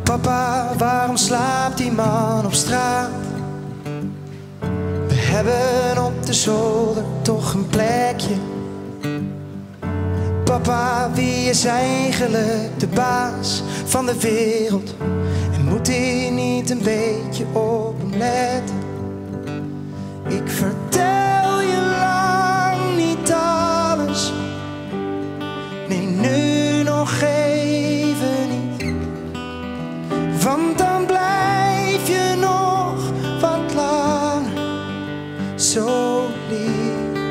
Papa, waarom slaapt die man op straat? We hebben op de zolder toch een plekje. Papa, wie is eigenlijk de baas van de wereld? En moet hij niet een beetje op hem letten? Ik vertel je lang niet alles. Nee, nu nog even niet. Want dan blijf je nog wat langer zo lief.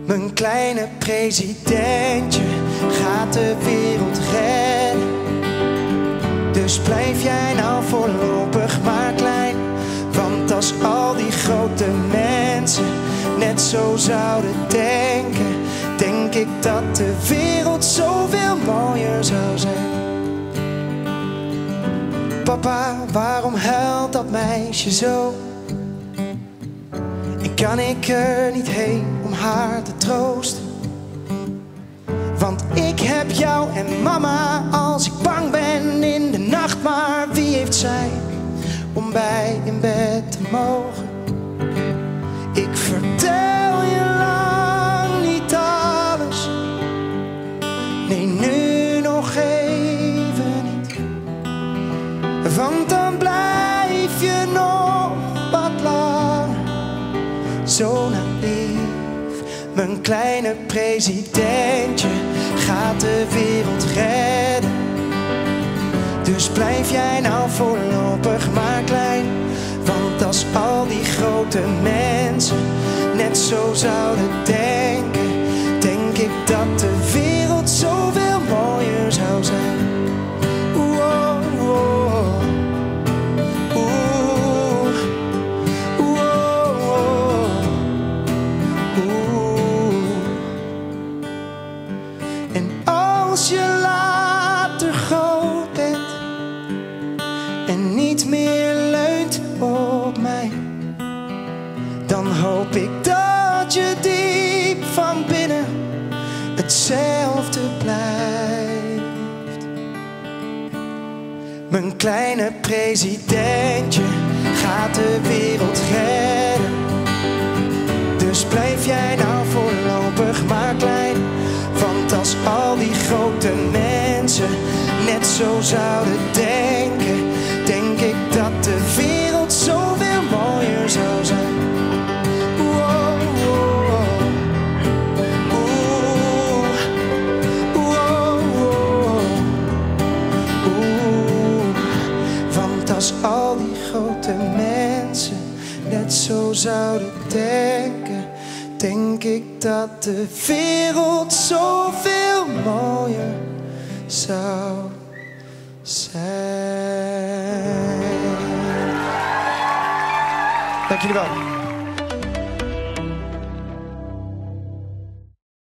Mijn kleine presidentje gaat de wereld redden. Dus blijf jij nou voorlopig maar klein. Want als al die grote mensen net zo zouden denken, denk ik dat de wereld zoveel mooier zou zijn. Papa, waarom huilt dat meisje zo? En kan ik er niet heen om haar te troosten? Want ik heb jou en mama als ik bang ben in de nacht. Maar wie heeft zij om bij in bed te mogen? Ik vertel je lang niet alles. Nee, nu nog even niet. Want dan blijf je nog wat langer zo naïef. Mijn kleine presidentje gaat de wereld redden. Dus blijf jij nou voorlopig maar klein. Want als al die grote mensen net zo zouden denken, denk ik dat de wereld zoveel mooier zou zijn. En als je later groot bent en niet meer leunt op mij, dan hoop ik dat je diep van binnen hetzelfde blijft. Mijn kleine presidentje gaat de wereld redden. Dus blijf jij nou voorlopig maar klein. Want als al die grote mensen net zo zouden denken, denk ik dat de wereld zoveel mooier zou zijn. Want als al die grote mensen net zo zouden denken, denk ik dat de wereld zoveel mooier zou zijn. Dank jullie wel.